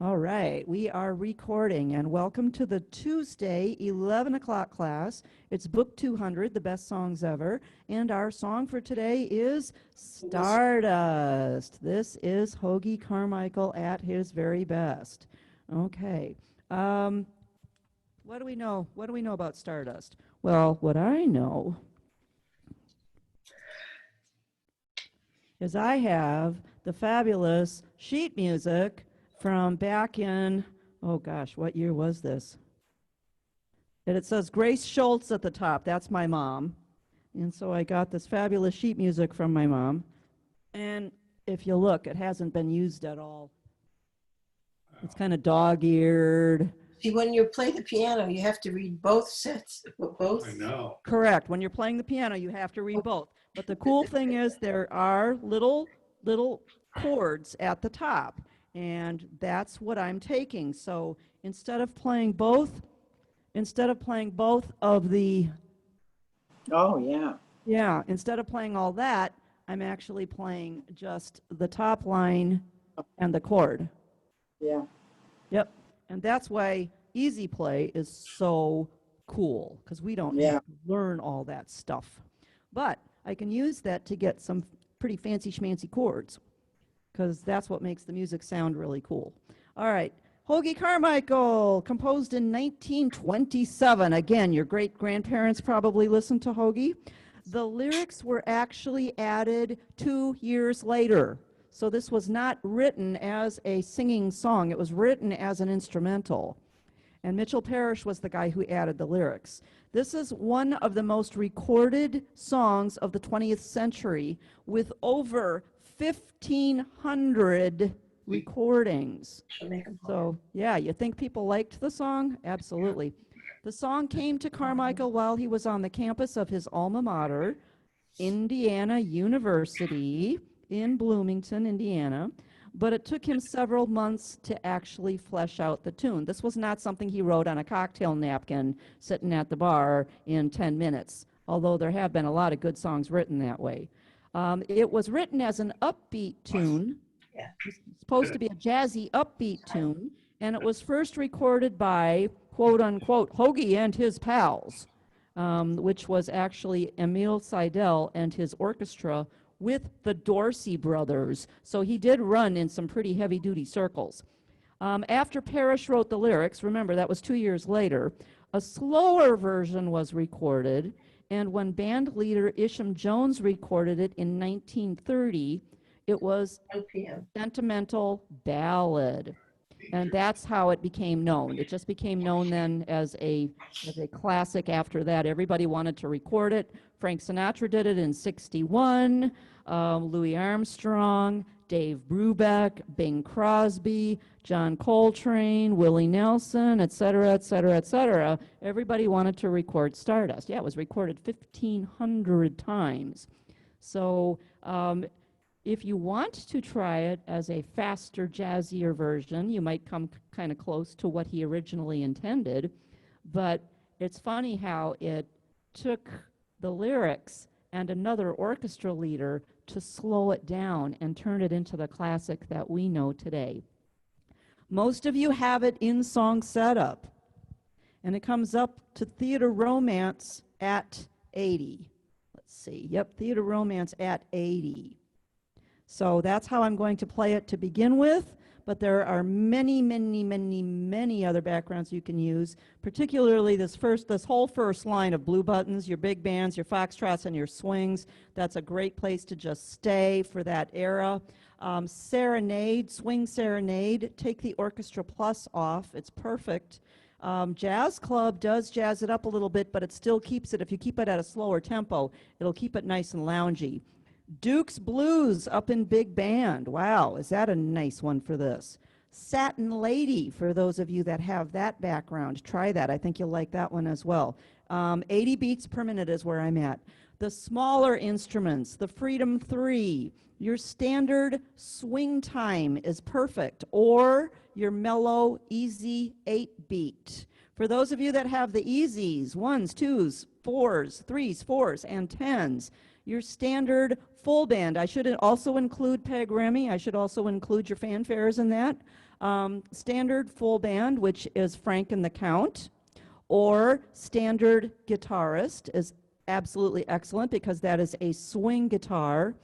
All right, we are recording, and welcome to the Tuesday 11 o'clock class. It's Book 200, the best songs ever, and our song for today is Stardust. This is Hoagie Carmichael at his very best. Okay, what do we know? What do we know about Stardust? Well, what I know is I have the fabulous sheet music from back in, oh gosh, what year was this? And it says Grace Schultz at the top. That's my mom. And so I got this fabulous sheet music from my mom. And if you look, it hasn't been used at all. It's kind of dog-eared. See, when you play the piano, you have to read both sets, both. I know. Correct. When you're playing the piano, you have to read both. But the cool thing is there are little chords at the top. And that's what I'm taking. So instead of playing both of the, Oh, yeah. yeah, instead of playing all that, I'm actually playing just the top line and the chord. Yeah. Yep. And that's why easy play is so cool, because we don't have to learn all that stuff. But I can use that to get some pretty fancy schmancy chords, because that's what makes the music sound really cool. All right. Hoagie Carmichael, composed in 1927. Again, your great-grandparents probably listened to Hoagie. The lyrics were actually added 2 years later. So this was not written as a singing song. It was written as an instrumental. And Mitchell Parrish was the guy who added the lyrics. This is one of the most recorded songs of the 20th century, with over 1,500 recordings. So, yeah, you think people liked the song? Absolutely. The song came to Carmichael while he was on the campus of his alma mater, Indiana University in Bloomington, Indiana, but it took him several months to actually flesh out the tune. This was not something he wrote on a cocktail napkin sitting at the bar in 10 minutes, although there have been a lot of good songs written that way. It was written as an upbeat tune. It's supposed to be a jazzy, upbeat tune, and it was first recorded by, quote unquote, Hoagie and his pals, which was actually Emil Seidel and his orchestra with the Dorsey brothers. So he did run in some pretty heavy-duty circles. After Parrish wrote the lyrics, remember that was 2 years later, a slower version was recorded, and when band leader Isham Jones recorded it in 1930, it was sentimental ballad. And that's how it became known. It just became known then as a classic after that. Everybody wanted to record it. Frank Sinatra did it in '61, Louis Armstrong, Dave Brubeck, Bing Crosby, John Coltrane, Willie Nelson, et cetera, et cetera, et cetera. Everybody wanted to record Stardust. Yeah, it was recorded 1,500 times. So if you want to try it as a faster, jazzier version, you might come kind of close to what he originally intended. But it's funny how it took the lyrics and another orchestra leader to slow it down and turn it into the classic that we know today. Most of you have it in song setup, and it comes up to Theater Romance at 80. Let's see. Yep, Theater Romance at 80. So that's how I'm going to play it to begin with, but there are many, many, many, many other backgrounds you can use, particularly this whole first line of blue buttons, your big bands, your foxtrots, and your swings. That's a great place to just stay for that era. Serenade, Swing Serenade, take the Orchestra Plus off. It's perfect. Jazz Club does jazz it up a little bit, but it still keeps it, if you keep it at a slower tempo, it'll keep it nice and loungy. Duke's Blues up in big band. Wow, is that a nice one for this? Satin Lady, for those of you that have that background, try that. I think you'll like that one as well. 80 beats per minute is where I'm at. The smaller instruments, the Freedom 3, your standard swing time is perfect, or your mellow, easy 8-beat. For those of you that have the easies, 1s, 2s, 4s, 3s, 4s, and 10s, your standard full band. I should also include Peg Remy. I should also include your fanfares in that. Standard full band, which is Frank and the Count, or standard guitarist is absolutely excellent because that is a swing guitar.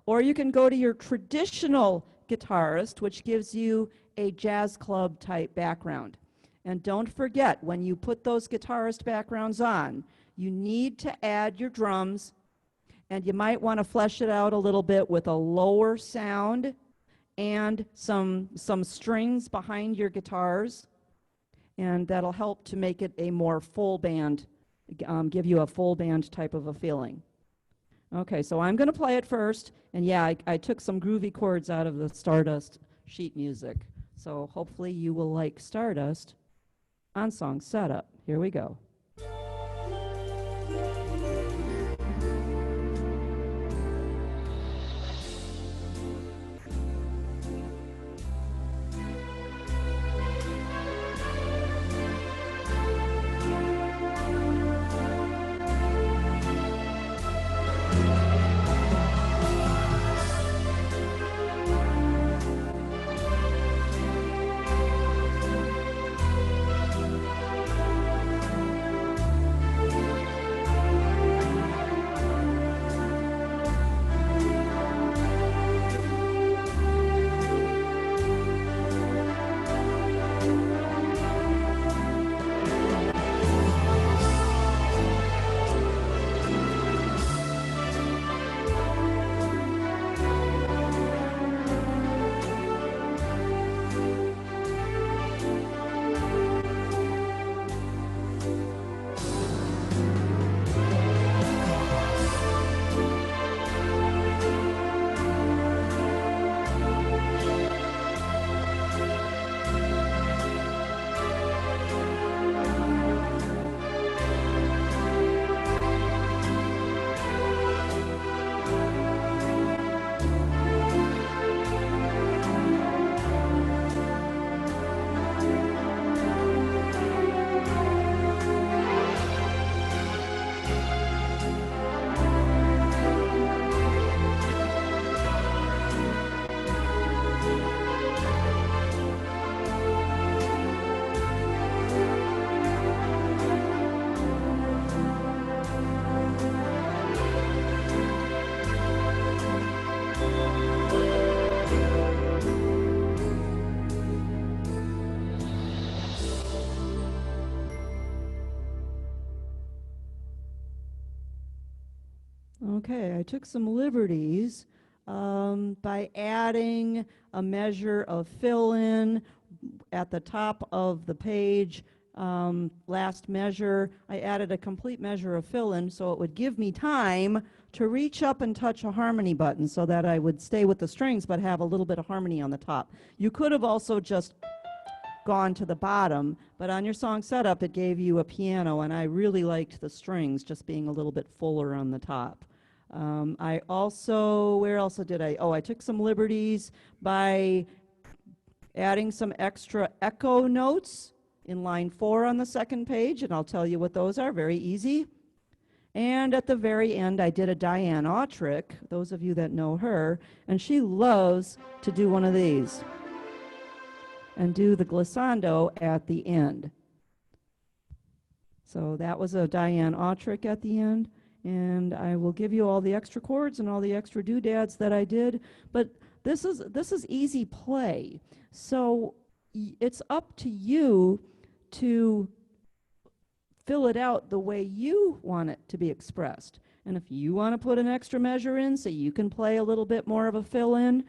Or you can go to your traditional guitarist, which gives you a jazz club type background. And don't forget, when you put those guitarist backgrounds on, you need to add your drums, and you might want to flesh it out a little bit with a lower sound and some strings behind your guitars, and that'll help to make it a more full band, give you a full band type of a feeling. Okay, so I'm going to play it first, and yeah, I took some groovy chords out of the Stardust sheet music, so hopefully you will like Stardust on song setup. Here we go. Okay, I took some liberties by adding a measure of fill-in at the top of the page. Last measure, I added a complete measure of fill-in so it would give me time to reach up and touch a harmony button so that I would stay with the strings but have a little bit of harmony on the top. You could have also just gone to the bottom, but on your song setup it gave you a piano, and I really liked the strings just being a little bit fuller on the top. I also, where else did I? Oh, I took some liberties by adding some extra echo notes in line 4 on the second page, and I'll tell you what those are, very easy. And at the very end, I did a Daun trick, those of you that know her, and she loves to do one of these and do the glissando at the end. So that was a Daun trick at the end. And I will give you all the extra chords and all the extra doodads that I did. But this is easy play. So it's up to you to fill it out the way you want it to be expressed. And if you want to put an extra measure in so you can play a little bit more of a fill-in,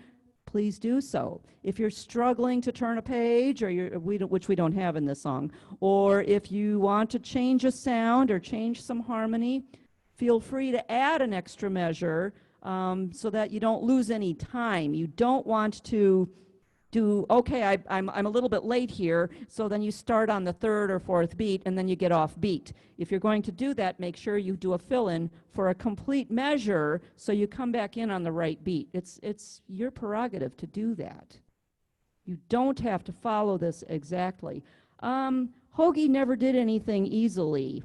please do so. If you're struggling to turn a page, or which we don't have in this song, or if you want to change a sound or change some harmony, feel free to add an extra measure so that you don't lose any time. You don't want to do, okay, I'm a little bit late here, so then you start on the 3rd or 4th beat and then you get off beat. If you're going to do that, make sure you do a fill-in for a complete measure so you come back in on the right beat. It's your prerogative to do that. You don't have to follow this exactly. Hoagie never did anything easily.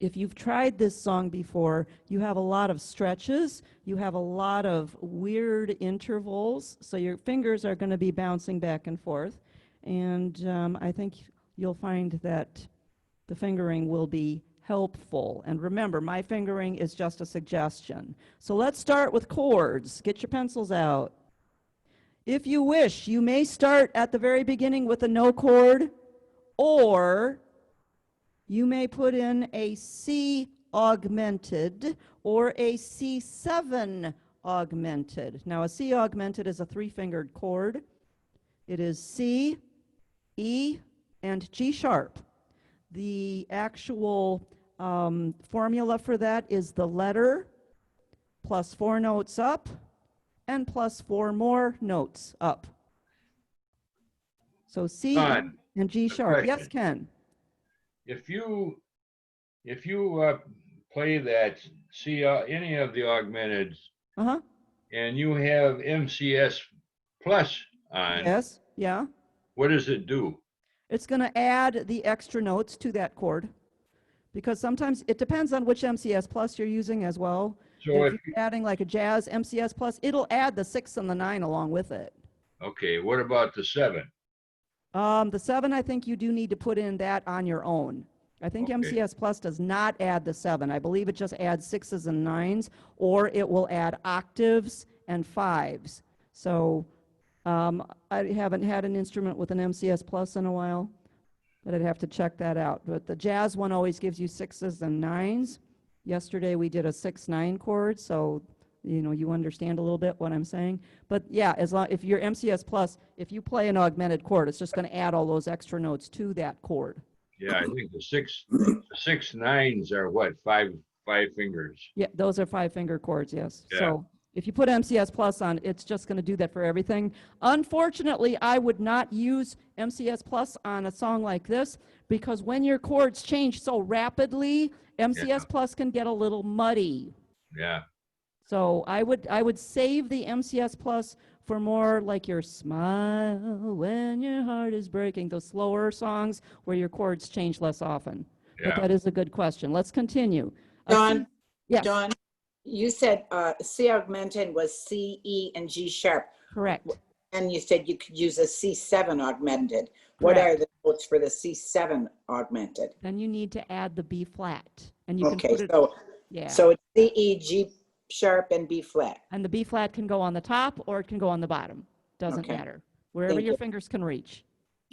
If you've tried this song before, you have a lot of stretches, you have a lot of weird intervals, so your fingers are going to be bouncing back and forth. And I think you'll find that the fingering will be helpful. And remember, my fingering is just a suggestion. So let's start with chords. Get your pencils out. If you wish, you may start at the very beginning with a no chord, or you may put in a C augmented or a C7 augmented. Now, a C augmented is a three-fingered chord. It is C, E, and G sharp. The actual formula for that is the letter plus 4 notes up and plus 4 more notes up. So C, Don, E, and G a sharp. Yes, question. Ken? If you play that, see any of the augmenteds, Uh-huh. and you have MCS plus on, Yes, yeah. what does it do? It's going to add the extra notes to that chord, because sometimes it depends on which MCS plus you're using as well. So If if, you're adding like a jazz MCS plus, it'll add the 6 and the 9 along with it. okay, what about the 7? The 7, I think you do need to put in that on your own. I think Okay. MCS plus does not add the 7. I believe it just adds 6s and 9s, or it will add octaves and 5s. So I haven't had an instrument with an MCS plus in a while, but I'd have to check that out. But the jazz one always gives you 6s and 9s. Yesterday we did a 6-9 chord, so you understand a little bit what I'm saying. But yeah, if you're MCS plus, if you play an augmented chord, it's just going to add all those extra notes to that chord. Yeah, I think the 6 9s are what, five fingers. Yeah, those are 5-finger chords, yes. Yeah. So if you put MCS plus on, it's just going to do that for everything. Unfortunately, I would not use MCS plus on a song like this, because when your chords change so rapidly, MCS plus can get a little muddy. Yeah. So I would save the MCS plus for more like your Smile When Your Heart Is Breaking, those slower songs where your chords change less often. Yeah. But that is a good question. Let's continue. Dawn, Yes. Dawn, you said C augmented was C, E, and G sharp. Correct. And you said you could use a C7 augmented. What are the notes for the C7 augmented? Then you need to add the B flat. And you can Okay, put it, so yeah. so it's C, E, G sharp, and B flat. And the B flat can go on the top or it can go on the bottom. Doesn't Okay. matter. Wherever Thank your you. fingers can reach.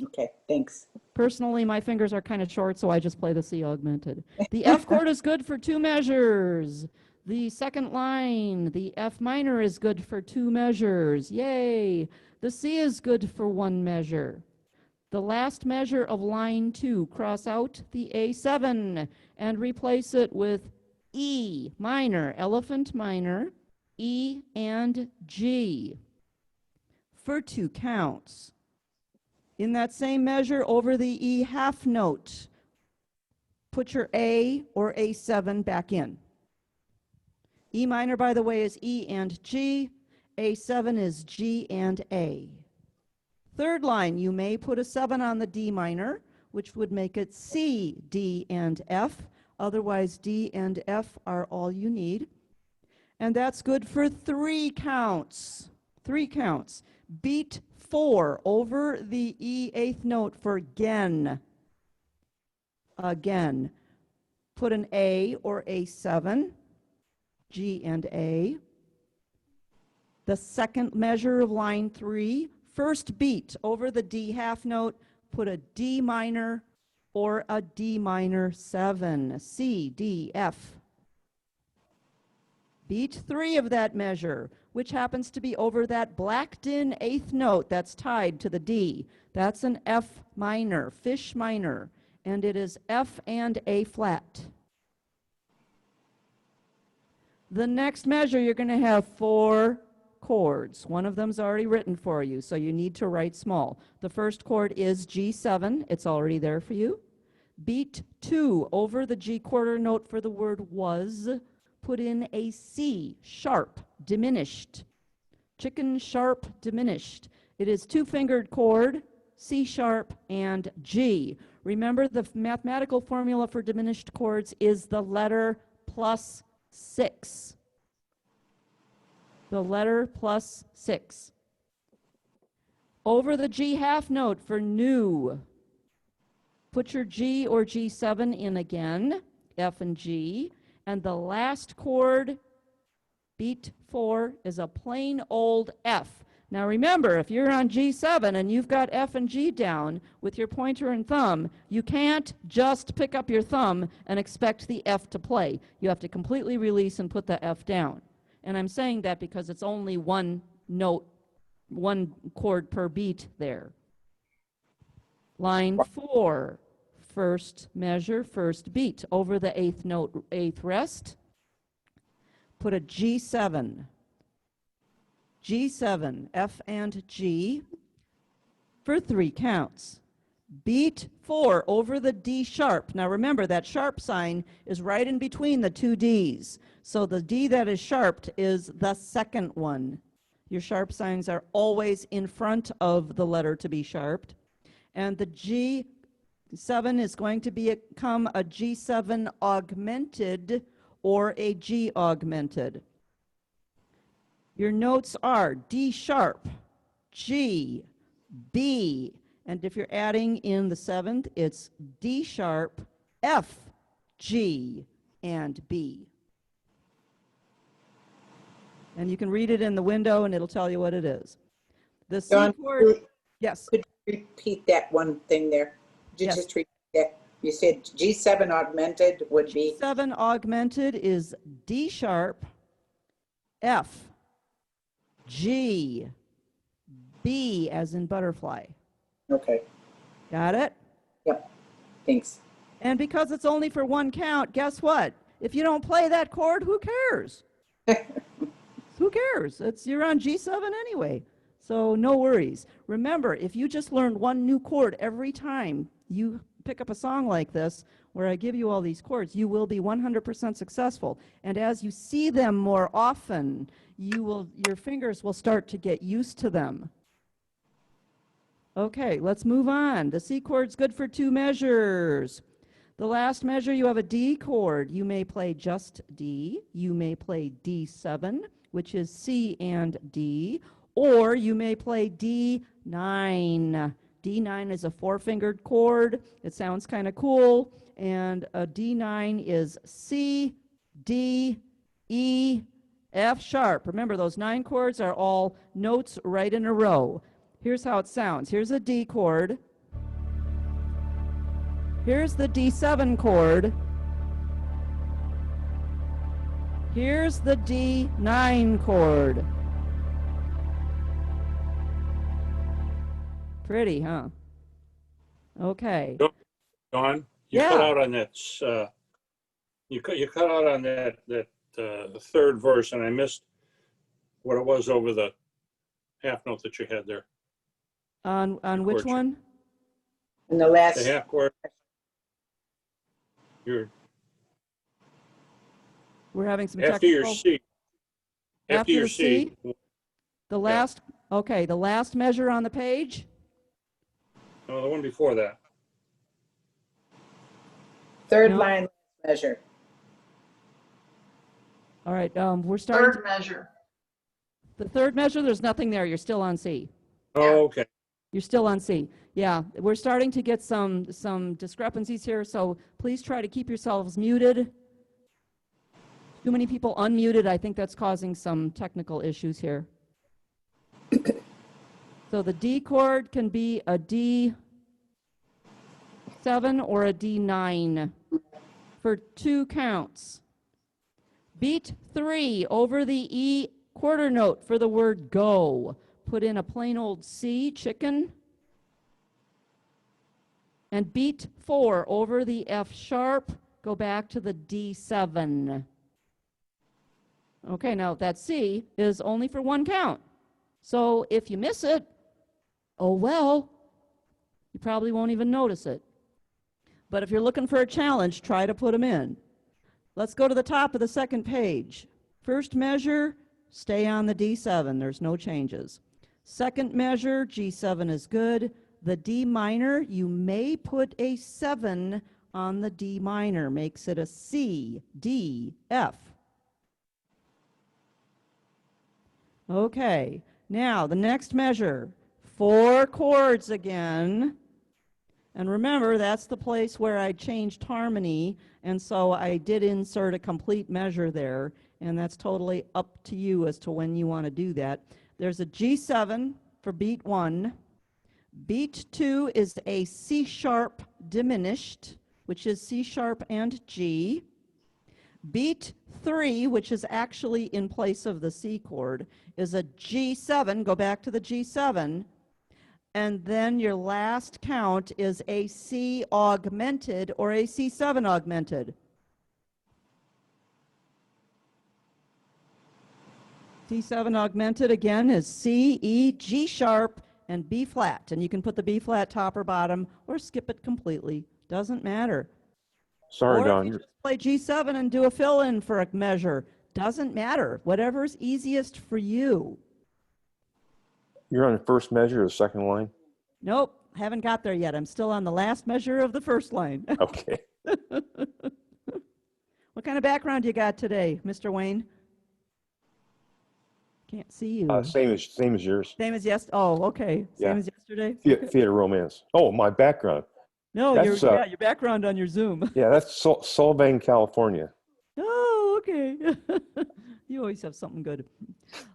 Okay, thanks. Personally, my fingers are kind of short, so I just play the C augmented. The F chord is good for 2 measures. The second line, the F minor, is good for 2 measures. Yay! The C is good for 1 measure. The last measure of line 2, cross out the A7 and replace it with E minor, elephant minor, E and G for 2 counts. In that same measure, over the E half note, put your A or A7 back in. E minor, by the way, is E and G. A7 is G and A. Third line, you may put a 7 on the D minor, which would make it C, D, and F. Otherwise, D and F are all you need. And that's good for 3 counts. 3 counts. Beat 4 over the E eighth note for again. Again. Put an A or A7, G and A. The second measure of line 3, first beat over the D half note, put a D minor or a D minor 7, C, D, F. Beat 3 of that measure, which happens to be over that blacked-in 8th note that's tied to the D. That's an F minor, fish minor, and it is F and A flat. The next measure, you're going to have 4 chords. One of them's already written for you, so you need to write small. The first chord is G7. It's already there for you. Beat 2 over the G quarter note for the word was. Put in a C sharp, diminished. Chicken sharp, diminished. It is 2-fingered chord, C sharp and G. Remember, the mathematical formula for diminished chords is the letter plus 6. The letter plus 6. Over the G half note for new, put your G or G7 in again, F and G, and the last chord, beat 4, is a plain old F. Now remember, if you're on G7 and you've got F and G down with your pointer and thumb, you can't just pick up your thumb and expect the F to play. You have to completely release and put the F down. And I'm saying that because it's only one note, one chord per beat there. Line 4, first measure, first beat. Over the 8th note, 8th rest, put a G7. G7, F and G for 3 counts. Beat 4 over the D sharp. Now remember, that sharp sign is right in between the 2 Ds. So the D that is sharped is the second one. Your sharp signs are always in front of the letter to be sharped. And the G7 is going to become a G7 augmented or a G augmented. Your notes are D sharp, G, B, and if you're adding in the 7th, it's D sharp, F, G, and B. And you can read it in the window and it'll tell you what it is. The C Dawn, chord, yes. Could you repeat that one thing there? Could you Yes. just repeat that? You said G7 augmented would be? G7 augmented is D sharp, F, G, B as in butterfly. Okay. Got it? Yep. Thanks. And because it's only for 1 count, guess what? If you don't play that chord, who cares? Who cares? You're on G7 anyway. So no worries. Remember, if you just learn one new chord every time you pick up a song like this, where I give you all these chords, you will be 100% successful. And as you see them more often, your fingers will start to get used to them. Okay, let's move on. The C chord's good for 2 measures. The last measure, you have a D chord. You may play just D. You may play D7, which is C and D, or you may play D9. D9 is a 4-fingered chord. It sounds kind of cool. And a D9 is C, D, E, F sharp. Remember, those 9 chords are all notes right in a row. Here's how it sounds. Here's a D chord. Here's the D7 chord. Here's the D9 chord. Pretty, huh? Okay. Dawn, you Yeah. cut out on that. You cut out on that third verse, and I missed what it was over the half note that you had there. On which chord one? And the last, The half chord. You're We're having some after your technical. C. After your the C? C. The last, okay, the last measure on the page? No, the one before that. third No. line measure. All right, we're starting. Third measure. The third measure, there's nothing there. You're still on C. Oh, okay. You're still on C. Yeah, we're starting to get some discrepancies here, so please try to keep yourselves muted. Too many people unmuted. I think that's causing some technical issues here. So the D chord can be a D7 or a D9 for 2 counts. Beat 3 over the E quarter note for the word go. Put in a plain old C, chicken. And beat 4 over the F sharp. Go back to the D7. Okay, now that C is only for 1 count. So if you miss it, oh well, you probably won't even notice it. But if you're looking for a challenge, try to put them in. Let's go to the top of the 2nd page. First measure, stay on the D7. There's no changes. Second measure, G7 is good. The D minor, you may put a 7 on the D minor. Makes it a C, D, F. Okay, now the next measure, 4 chords again. And remember, that's the place where I changed harmony, and so I did insert a complete measure there, and that's totally up to you as to when you want to do that. There's a G7 for beat 1. Beat 2 is a C sharp diminished, which is C sharp and G. Beat 3, which is actually in place of the C chord, is a G7. Go back to the G7. And then your last count is a C augmented or a C7 augmented. C7 augmented again is C, E, G sharp, and B flat. And you can put the B flat top or bottom or skip it completely. Doesn't matter. Sorry, Or Dawn. if you just play G7 and do a fill-in for a measure. Doesn't matter. Whatever's easiest for you. You're on the first measure of the second line? Nope, haven't got there yet. I'm still on the last measure of the first line. Okay. What kind of background you got today, Mr. Wayne? Can't see you. Same as yours. Same as yes. Oh, okay. Same Yeah. as yesterday. Theater romance. Oh, my background. No, That's, your background on your Zoom. Yeah, that's Sullivan, California. Oh, okay. You always have something good.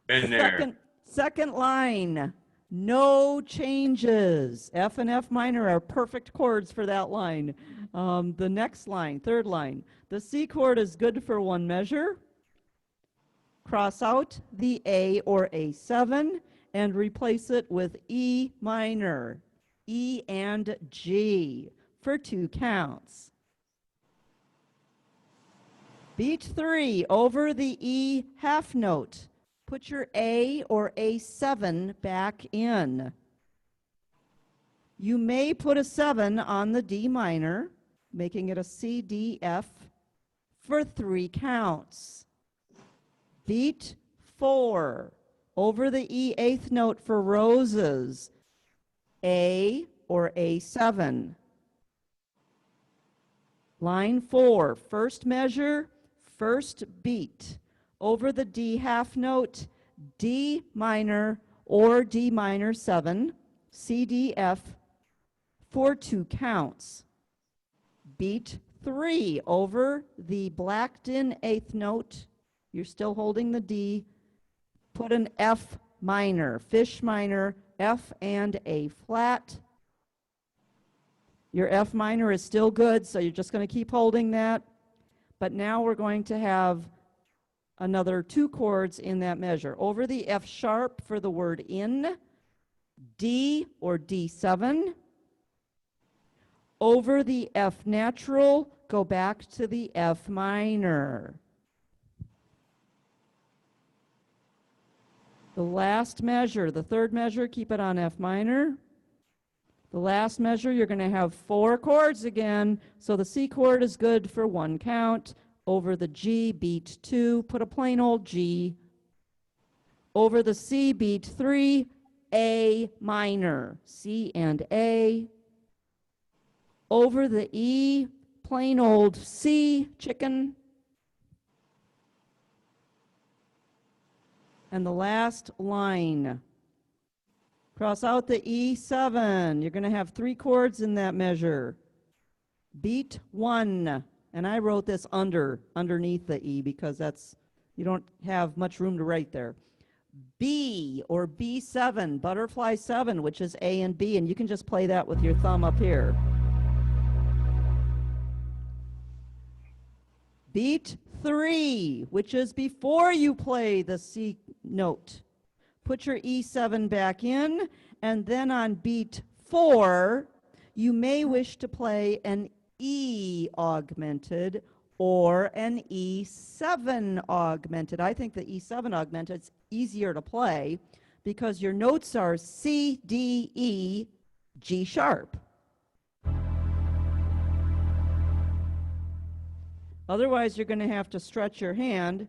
Been there. Second line. No changes. F and F minor are perfect chords for that line. The next line, third line. The C chord is good for 1 measure. Cross out the A or A7 and replace it with E minor, E and G for 2 counts. Beat 3, over the E half note. Put your A or A7 back in. You may put a 7 on the D minor, making it a C, D, F for 3 counts. Beat 4, over the E 8th note for roses, A or A7. Line 4, first measure, first beat. Over the D half note, D minor or D minor 7, C, D, F for 2 counts. Beat 3, over the blacked in 8th note, you're still holding the D, put an F minor, fish minor, F and A flat. Your F minor is still good, so you're just going to keep holding that. But now we're going to have another 2 chords in that measure. Over the F sharp for the word in, D or D7. Over the F natural, go back to the F minor. The last measure, the third measure, keep it on F minor. The last measure, you're going to have 4 chords again, so the C chord is good for 1 count. Over the G, beat 2, put a plain old G. Over the C, beat 3, A minor, C and A. Over the E, plain old C, chicken. And the last line. Cross out the E7. You're going to have 3 chords in that measure. Beat 1. And I wrote this underneath the E because you don't have much room to write there. B or B7, butterfly 7, which is A and B, and you can just play that with your thumb up here. Beat 3, which is before you play the C note. Put your E7 back in, and then on beat 4, you may wish to play an E augmented or an E7 augmented. I think the E7 augmented is easier to play because your notes are C, D, E, G sharp. Otherwise, you're going to have to stretch your hand,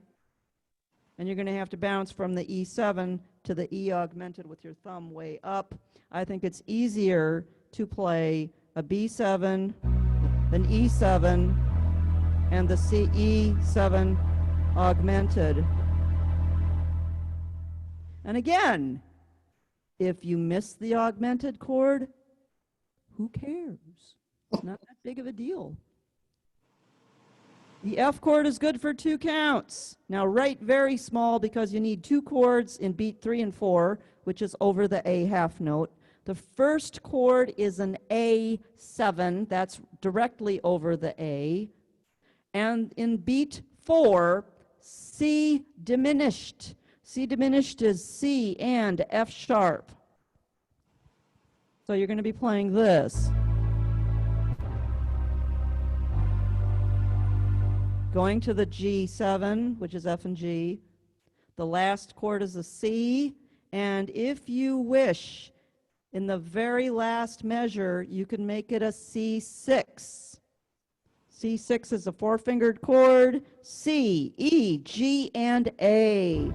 and you're going to have to bounce from the E7 to the E augmented with your thumb way up. I think it's easier to play a B7, an E7, and the E7 augmented. And again, If you miss the augmented chord, who cares? It's not that big of a deal. The F chord is good for 2 counts. Now write very small because you need 2 chords in beat 3 and 4, which is over the A half note. The first chord is an A7, that's directly over the A. And in beat 4, C diminished. C diminished is C and F sharp. So you're going to be playing this. Going to the G7, which is F and G. The last chord is a C. And if you wish, in the very last measure, you can make it a C6. C6 is a 4-fingered chord. C, E, G, and A.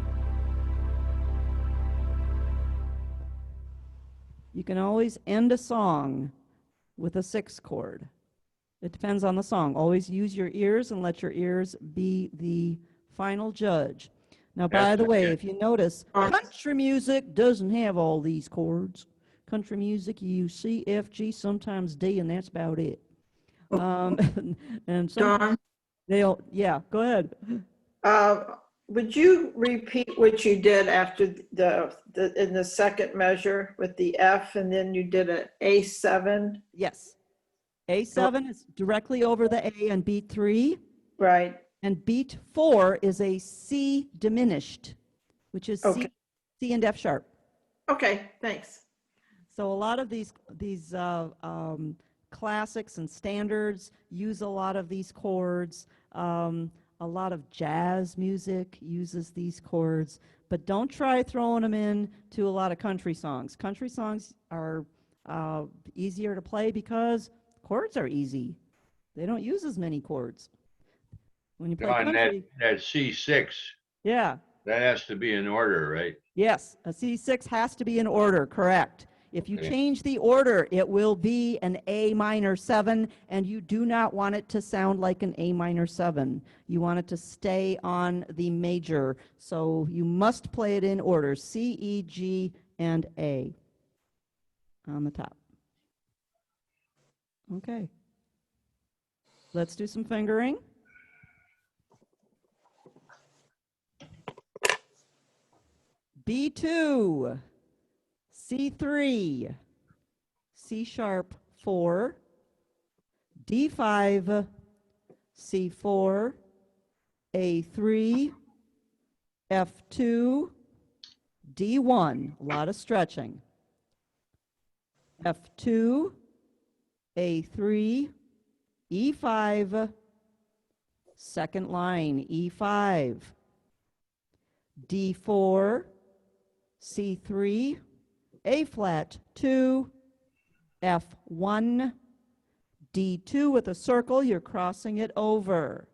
You can always end a song with a 6 chord. It depends on the song. Always use your ears and let your ears be the final judge. Now, by the way, if you notice, country music doesn't have all these chords. Country music, you use C, F, G, sometimes D, and that's about it. And sometimes they'll, yeah, go ahead. Would you repeat what you did after in the second measure with the F, and then you did an A7? Yes. A7 is directly over the A on beat 3. Right. And beat 4 is a C diminished, which is Okay. C and F sharp. Okay, thanks. So a lot of these classics and standards use a lot of these chords. A lot of jazz music uses these chords, but don't try throwing them in to a lot of country songs. Country songs are easier to play because chords are easy. They don't use as many chords. When you play On country, that C6, yeah, that has to be in order, right? yes, a C6 has to be in order, correct. If you Okay. change the order, it will be an A minor 7, and you do not want it to sound like an A minor 7. You want it to stay on the major. So you must play it in order, C, E, G, and A on the top. Okay. Let's do some fingering. B2, C3, C sharp 4, D5, C4, A3, F2, D1, a lot of stretching, F2, A3, E5, second line, E5, D4, C3, A flat 2, F1, D2 with a circle, you're crossing it over.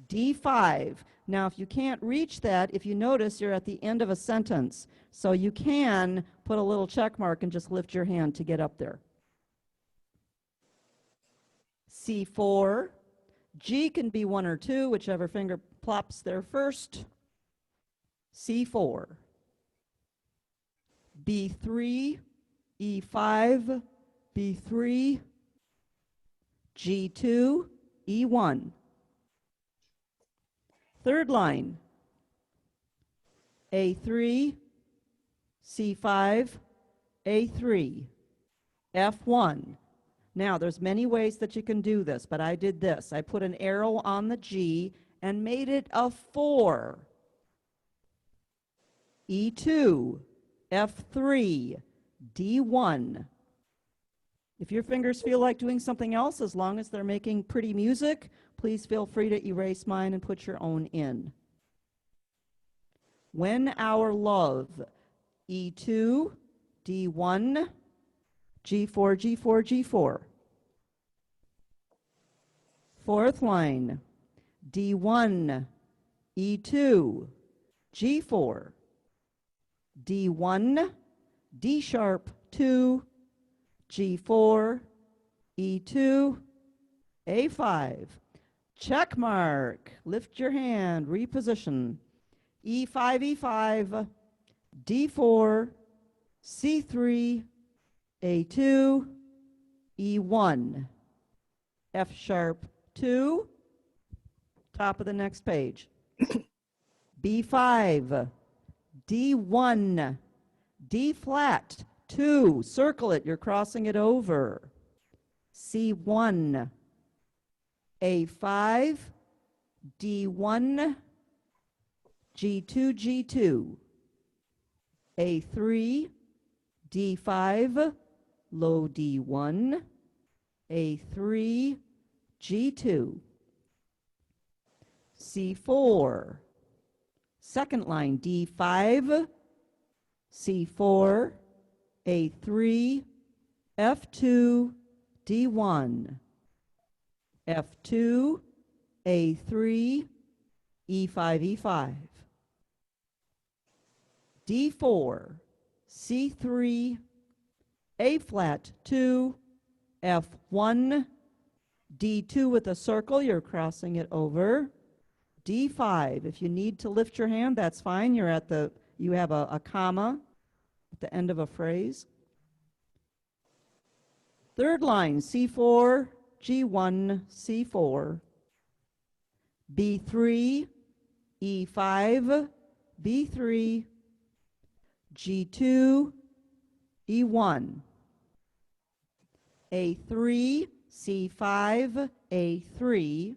D5. Now, if you can't reach that, if you notice, you're at the end of a sentence. So you can put a little check mark and just lift your hand to get up there. C4. G can be 1 or 2, whichever finger plops there first. C4. B3, E5, B3, G2, E1. Third line, A3, C5, A3, F1. Now, there's many ways that you can do this, but I did this. I put an arrow on the G and made it a 4. E2, F3, D1. If your fingers feel like doing something else, as long as they're making pretty music, please feel free to erase mine and put your own in. When Our Love, E2, D1, G4, G4, G4. Fourth line, D1, E2, G4, D1, D sharp 2, G4, E2, A5. Check mark. Lift your hand. Reposition. E5, E5, D4, C3, A2, E1, F sharp 2, top of the next page. B5, D1, D flat 2, circle it, you're crossing it over. C1, A5, D1, G2, G2, A3, D5, low D1, A3, G2, C4, second line D5, C4, A3, F2, D1, F2, A3, E5, E5, D4, C3, A flat 2, F1, D2 with a circle, you're crossing it over. D5, if you need to lift your hand, that's fine. You have a comma at the end of a phrase. Third line, C4, G1, C4, B3, E5, B3, G2, E1, A3, C5, A3,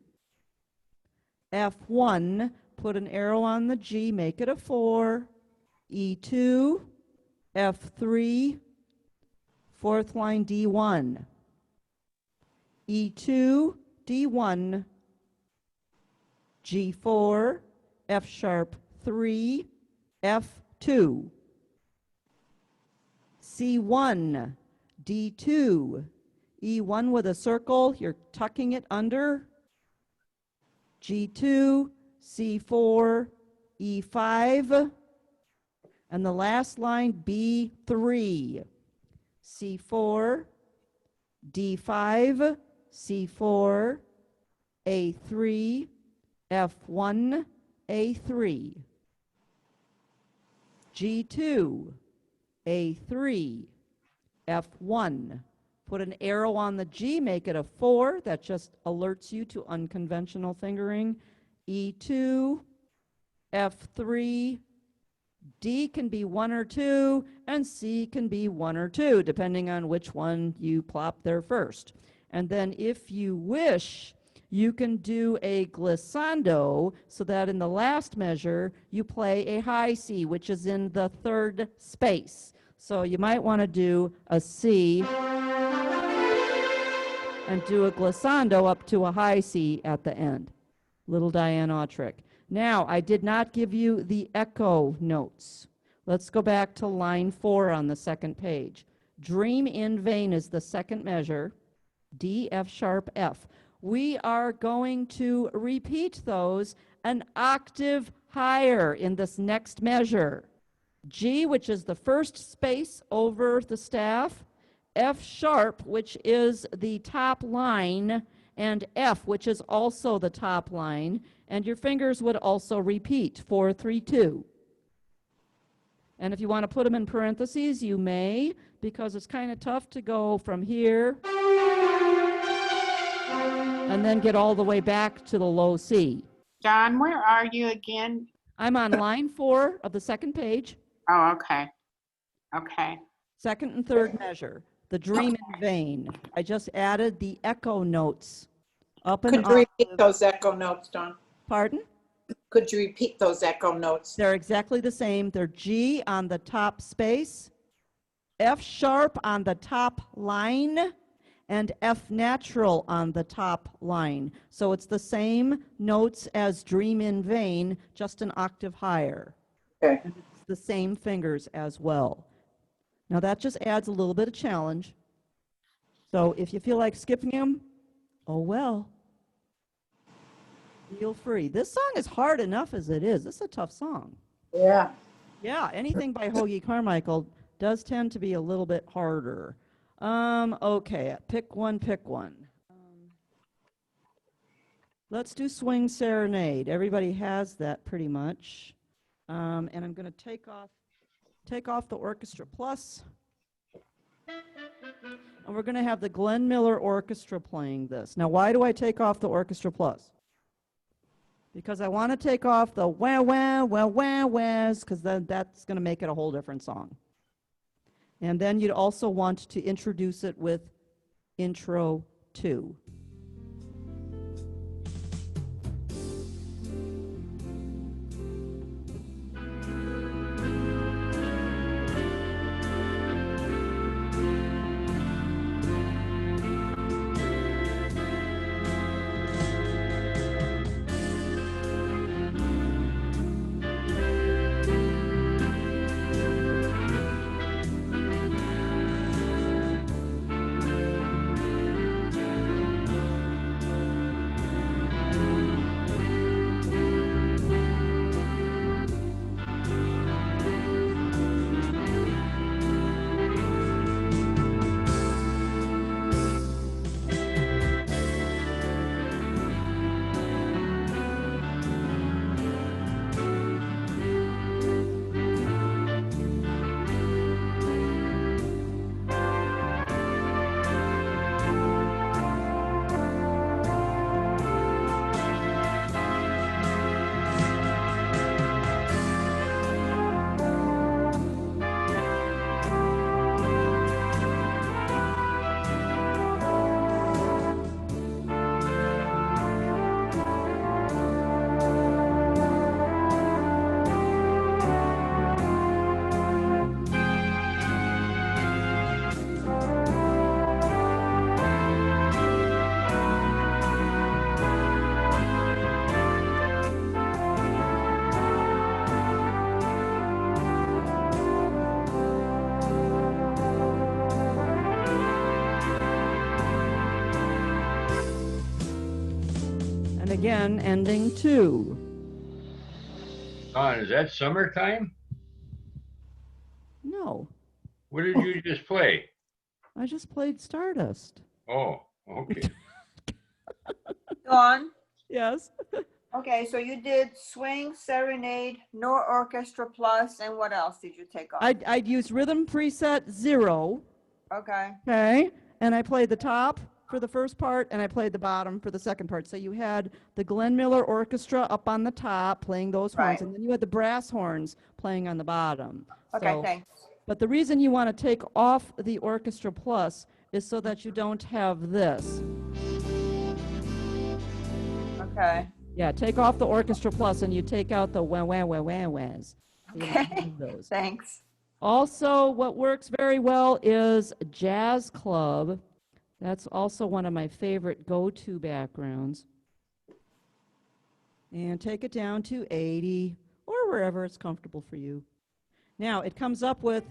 F1, put an arrow on the G, make it a 4, E2, F3, fourth line D1, E2, D1, G4, F sharp 3, F2, C1, D2, E1 with a circle, you're tucking it under, G2, C4, E5, and the last line B3, C4, D5, C4, A3, F1, A3, G2, A3, F1. Put an arrow on the G, make it a 4. That just alerts you to unconventional fingering. E2, F3, D can be 1 or 2, and C can be 1 or 2, depending on which one you plop there first. And then if you wish, you can do a glissando so that in the last measure, you play a high C, which is in the third space. So you might want to do a C and do a glissando up to a high C at the end. Little Diane trick. Now, I did not give you the echo notes. Let's go back to line 4 on the second page. Dream in vain is the second measure, D, F sharp, F. We are going to repeat those an octave higher in this next measure. G, which is the first space over the staff, F sharp, which is the top line, and F, which is also the top line, and your fingers would also repeat 4, 3, 2. And if you want to put them in parentheses, you may, because it's kind of tough to go from here and then get all the way back to the low C. Dawn, where are you again? I'm on line 4 of the second page, Oh, okay. Okay. second and third measure, the dream in vain. I just added the echo notes up and Could you repeat octave. those echo notes, Dawn? Pardon? Could you repeat those echo notes? They're exactly the same. They're G on the top space, F sharp on the top line, and F natural on the top line. So it's the same notes as Dream in Vain, just an octave higher. Okay. And it's the same fingers as well. Now that just adds a little bit of challenge. So if you feel like skipping them, oh well. Feel free. This song is hard enough as it is. This is a tough song. Yeah. Yeah, anything by Hoagie Carmichael does tend to be a little bit harder. Okay, pick one. Let's do Swing Serenade. Everybody has that pretty much. And I'm going to take off take off the Orchestra Plus, and we're going to have the Glenn Miller Orchestra playing this. Now, why do I take off the Orchestra Plus? Because I want to take off the wah, wah, wah, wah, wahs, because then that's going to make it a whole different song. And then you'd also want to introduce it with intro 2. And again, ending 2. Dawn, is that summertime? No, What did you just play? I just played Stardust. Oh, okay. Dawn? Yes. Okay, so you did Swing, Serenade, Nor Orchestra Plus, and what else did you take off? I'd use rhythm preset 0, Okay, okay? And I played the top for the first part, and I played the bottom for the second part. So you had the Glenn Miller Orchestra up on the top playing those horns, Right. and then you had the brass horns playing on the bottom. okay, So- thanks. But the reason you want to take off the Orchestra Plus is so that you don't have this. Okay, Yeah, take off the Orchestra Plus and you take out the wah, wah, wah, wah, wahs. You don't okay, need those. thanks. Also, what works very well is Jazz Club. That's also one of my favorite go-to backgrounds. And take it down to 80 or wherever it's comfortable for you. Now, it comes up with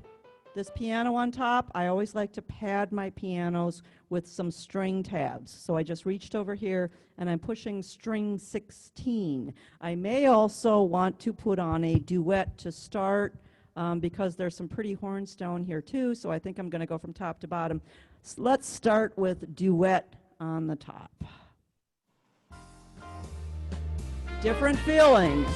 this piano on top. I always like to pad my pianos with some string tabs. So I just reached over here and I'm pushing string 16. I may also want to put on a duet to start because there's some pretty horns down here too. So I think I'm going to go from top to bottom. Let's start with duet on the top. Different feeling.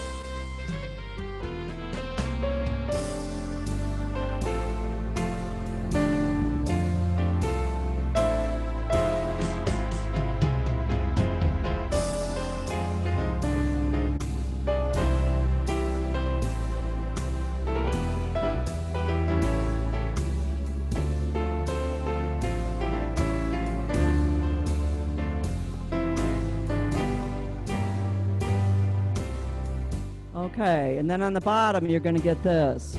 Okay, and then on the bottom, you're going to get this.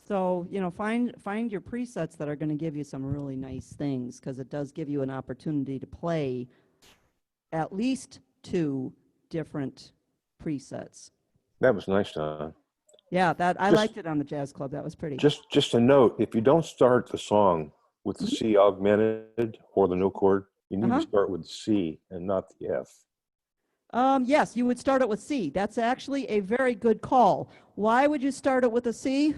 So, you know, find your presets that are going to give you some really nice things, because it does give you an opportunity to play at least 2 different presets. That was nice, Don. Yeah, that I Just- liked it on the Jazz Club. That was pretty. Just a note, if you don't start the song with the C augmented or the no chord, you need to start with C and not the F. Yes, you would start it with C. That's actually a very good call. Why would you start it with a C?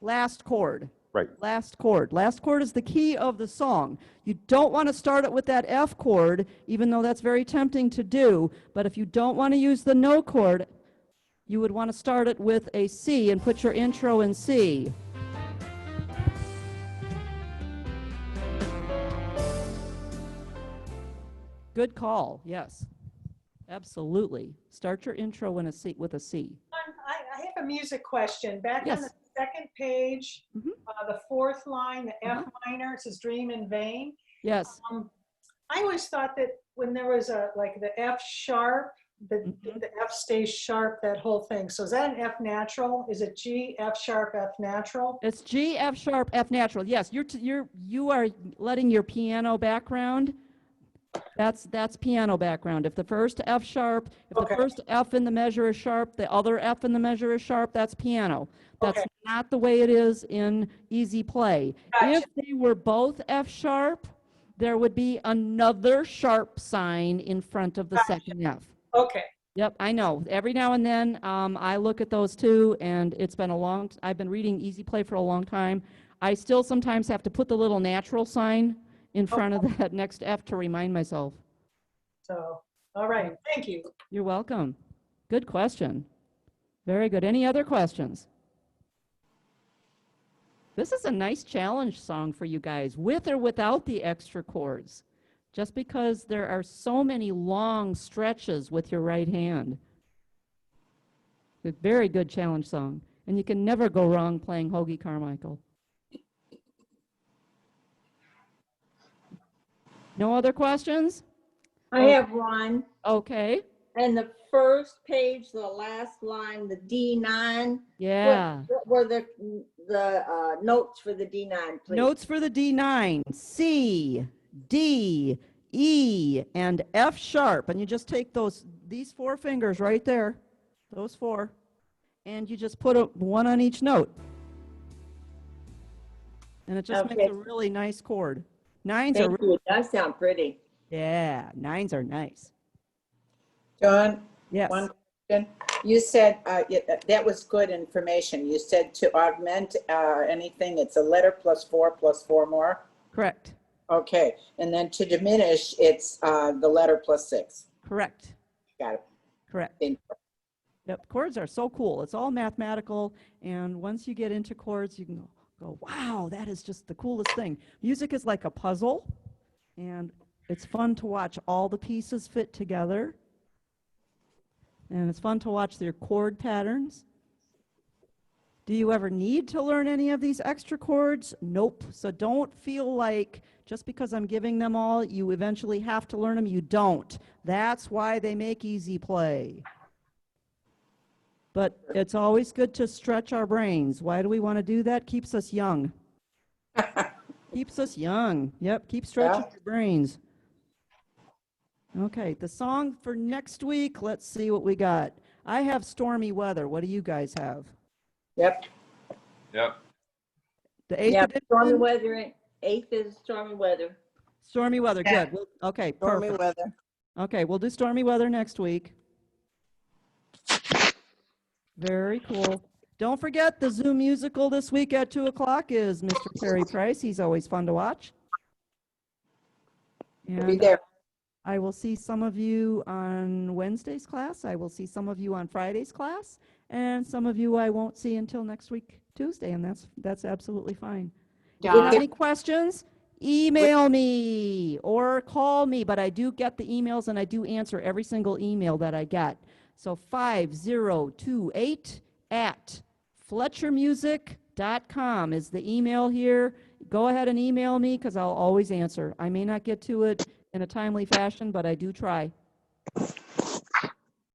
last chord. Right. Last chord. Last chord is the key of the song. You don't want to start it with that F chord, even though that's very tempting to do. But if you don't want to use the no chord, you would want to start it with a C and put your intro in C. Good call. Yes. Absolutely. Start your intro in a C with a C. I have a music question. Back on Yes. the second page, Mhm. the fourth line, the F Uh-huh. minor, it says dream in vain. Yes. I always thought that when there was like the F sharp, the F stays sharp, that whole thing. So is that an F natural? Is it G, F sharp, F natural? It's G, F sharp, F natural. Yes, you are letting your piano background. That's piano background. If the first F sharp, if Okay. the first F in the measure is sharp, the other F in the measure is sharp, that's piano. That's Okay. not the way it is in easy play. Gotcha. If they were both F sharp, there would be another sharp sign in front of the Gotcha. second F. Okay. Yep, I know. Every now and then, I look at those too, and it's been I've been reading Easy Play for a long time. I still sometimes have to put the little natural sign in front of that next F to remind myself. So, all right. Thank you. You're welcome. Good question. Very good. Any other questions? This is a nice challenge song for you guys, with or without the extra chords, just because there are so many long stretches with your right hand. A very good challenge song, and you can never go wrong playing Hoagie Carmichael. No other questions? I have one. Okay. And the first page, the last line, the D9. Yeah. What were the notes for the D9, please? Notes for the D9, C, D, E, and F sharp. And you just take these 4 fingers right there, those 4, and you just put one on each note. And it just makes a really nice chord. Nines Thank are, you. It does sound pretty. yeah, nines are nice. John, Yes. one question. You said, that was good information. You said to augment anything, it's a letter plus 4 more. Correct. Okay, and then to diminish, it's the letter plus 6. Correct. Got it. Correct. Thank you. Yep, chords are so cool. It's all mathematical, and once you get into chords, you can go, wow, that is just the coolest thing. Music is like a puzzle, and it's fun to watch all the pieces fit together. And it's fun to watch their chord patterns. Do you ever need to learn any of these extra chords? Nope. So don't feel like just because I'm giving them all, you eventually have to learn them. You don't. That's why they make Easy Play. But it's always good to stretch our brains. Why do we want to do that? Keeps us young. Keeps us young. Yep, keep stretching your brains. Okay, the song for next week, let's see what we got. I have Stormy Weather. What do you guys have? Yep. Yep. The 8th Yeah, edition? stormy weather. 8th is stormy weather. Stormy Weather, Yeah. good. Okay, Stormy perfect. weather. Okay, we'll do Stormy Weather next week. Very cool. Don't forget, the Zoom musical this week at 2 o'clock is Mr. Terry Price. He's always fun to watch. Be And there. I will see some of you on Wednesday's class. I will see some of you on Friday's class. And some of you I won't see until next week, Tuesday, and that's absolutely fine. If you have any questions, email me or call me, but I do get the emails and I do answer every single email that I get. So 5028@FletcherMusic.com is the email here. Go ahead and email me because I'll always answer. I may not get to it in a timely fashion, but I do try.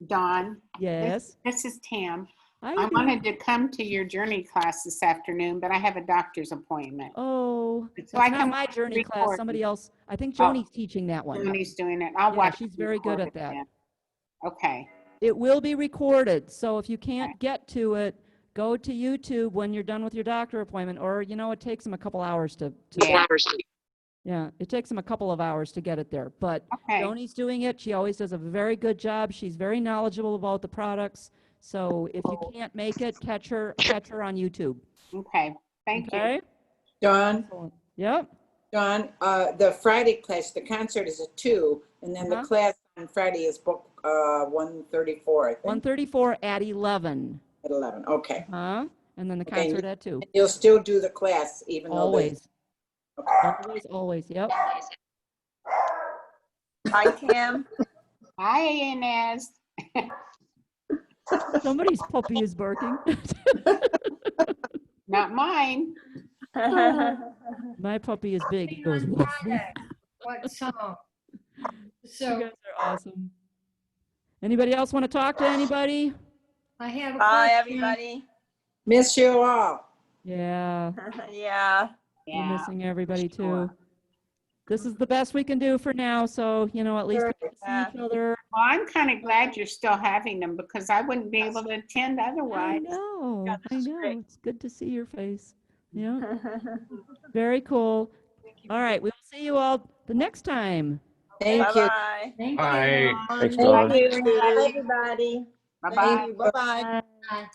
Dawn, Yes. this is Tam. Hi, I Dee. wanted to come to your journey class this afternoon, but I have a doctor's appointment. Oh, So it's I not can my journey class. record. Somebody else. I think Oh. Joni's teaching that one. Tony's doing it. I'll Yeah, watch. she's it very good at recorded that. then. Okay. It will be recorded, so if you can't Okay. get to it, go to YouTube when you're done with your doctor appointment, or, it takes them a couple hours to Yeah. yeah, it takes them a couple of hours to get it there. But Okay. Joni's doing it. She always does a very good job. She's very knowledgeable about the products. So if you can't make it, catch her on YouTube. Okay, thank you. Okay? Dawn, Excellent. Yep. Dawn, the Friday class, the concert is at 2, and then the Uh-huh. class on Friday is book 134, I think, 134 at 11. at 11. Okay. Huh? And then the Okay, concert at 2. You'll still do the class even though Always. Okay. Always. Yep. Hi, Tim. Hi, Inez. Somebody's puppy is barking. Not mine. My puppy is big. He goes, woof, woof. What song? You So guys are awesome. Anybody else want to talk to anybody? I have a Bye, question. everybody. Miss you all. Yeah, Yeah. we're Yeah. missing everybody sure. too. This is the best we can do for now, so, you know, at least we can Yeah. see each other. Well, I'm kind of glad you're still having them because I wouldn't be able to attend I otherwise. know, Yeah, I this is know. great. It's good to see your face. Yeah, very cool. All right, we'll see you all the next time. Thank you. Bye-bye. Thank Bye. you. Thanks, Thank Dawn. you. Bye, everybody. Bye-bye. Thank you. Bye-bye. Bye.